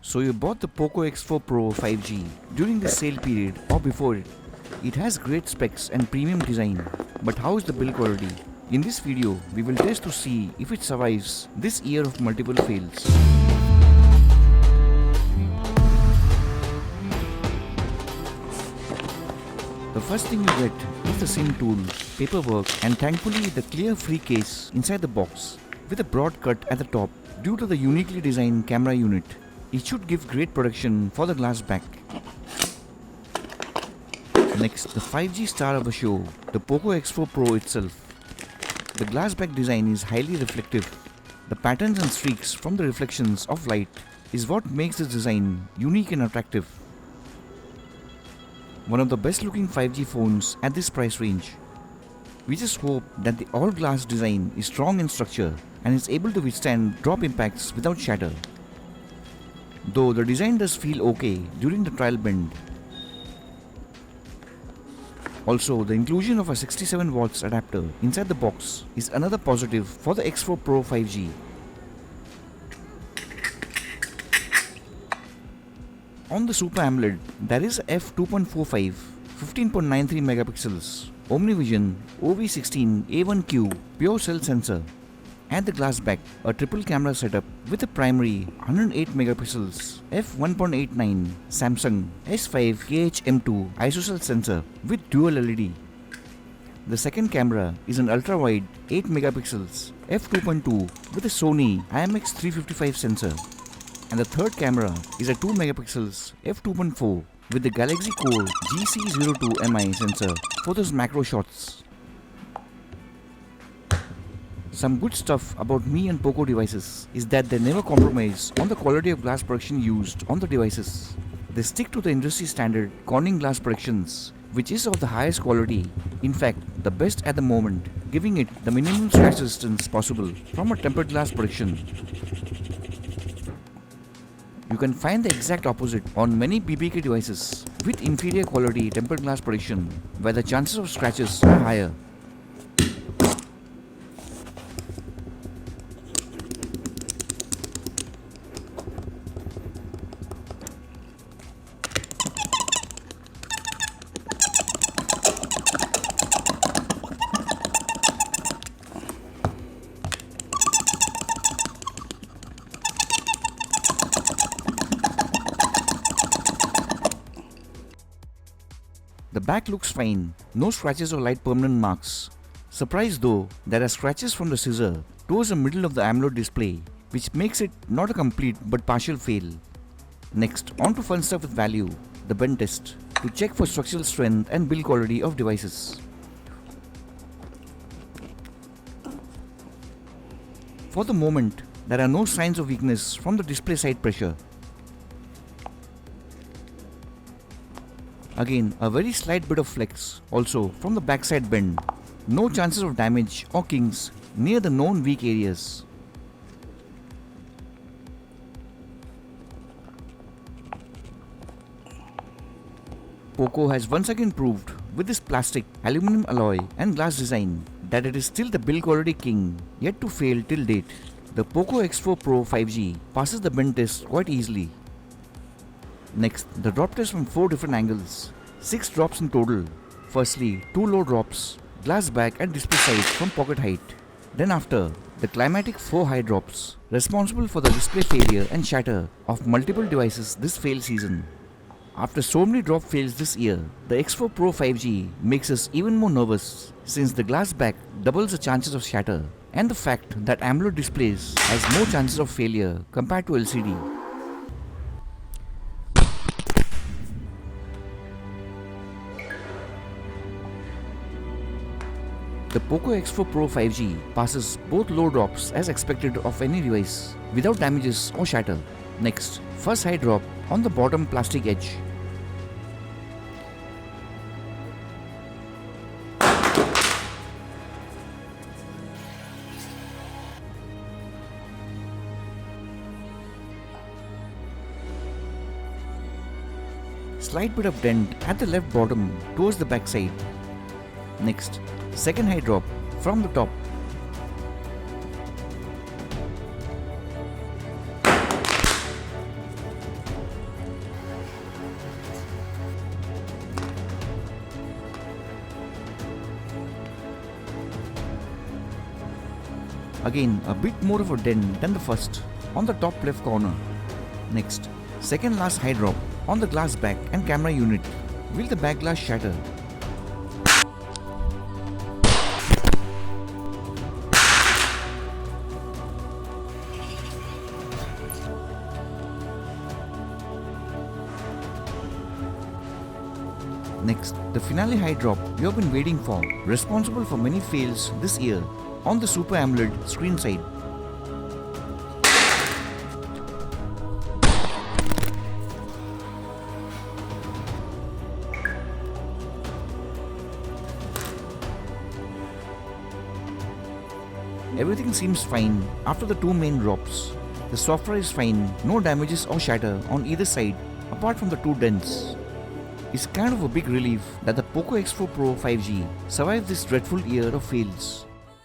So you bought the Poco X4 Pro 5G during the sale period or before it. It has great specs and premium design, but how is the build quality? In this video, we will test to see if it survives this year of multiple fails. The first thing you get is the SIM tool, paperwork and thankfully the clear free case inside the box with a broad cut at the top due to the uniquely designed camera unit. It should give great protection for the glass back. Next, the 5G star of the show, the Poco X4 Pro itself. The glass back design is highly reflective. The patterns and streaks from the reflections of light is what makes this design unique and attractive. One of the best looking 5G phones at this price range. We just hope that the all glass design is strong in structure and is able to withstand drop impacts without shatter. Though the design does feel okay during the trial bend. Also, the inclusion of a 67 watts adapter inside the box is another positive for the X4 Pro 5G. On the Super AMOLED, there is a f2.45 15.93 megapixels OmniVision OV16A1Q pure cell sensor. At the glass back, a triple camera setup with a primary 108 megapixels f1.89 Samsung S5 KH-M2 ISOCELL sensor with dual LED. The second camera is an ultra-wide 8 megapixels f2.2 with a Sony IMX355 sensor. And the third camera is a 2 megapixels f2.4 with the Galaxy Core GC02MI sensor for those macro shots. Some good stuff about Mi and Poco devices is that they never compromise on the quality of glass protection used on the devices. They stick to the industry standard Corning glass protections, which is of the highest quality, in fact the best at the moment, giving it the minimum scratch resistance possible from a tempered glass protection. You can find the exact opposite on many BBK devices with inferior quality tempered glass protection where the chances of scratches are higher. The back looks fine, no scratches or light permanent marks. Surprised though, there are scratches from the scissor towards the middle of the AMOLED display, which makes it not a complete but partial fail. Next, on to fun stuff with value, the bend test, to check for structural strength and build quality of devices. For the moment, there are no signs of weakness from the display side pressure. Again, a very slight bit of flex also from the backside bend. No chances of damage or kinks near the known weak areas. Poco has once again proved with this plastic, aluminum alloy and glass design that it is still the build quality king, yet to fail till date. The Poco X4 Pro 5G passes the bend test quite easily. Next, the drop test from 4 different angles. 6 drops in total. Firstly, 2 low drops, glass back and display side from pocket height. Then after, the climatic 4 high drops, responsible for the display failure and shatter of multiple devices this fail season. After so many drop fails this year, the X4 Pro 5G makes us even more nervous since the glass back doubles the chances of shatter and the fact that AMOLED displays has more chances of failure compared to LCD. The Poco X4 Pro 5G passes both low drops as expected of any device without damages or shatter. Next, first high drop on the bottom plastic edge. Slight bit of dent at the left bottom towards the back side. Next, second high drop from the top. Again, a bit more of a dent than the first on the top left corner. Next, second last high drop on the glass back and camera unit. Will the back glass shatter? Next, the finale high drop you have been waiting for, responsible for many fails this year on the Super AMOLED screen side. Everything seems fine after the two main drops. The software is fine, no damages or shatter on either side apart from the two dents. It's kind of a big relief that the POCO X4 Pro 5G survived this dreadful year of fails.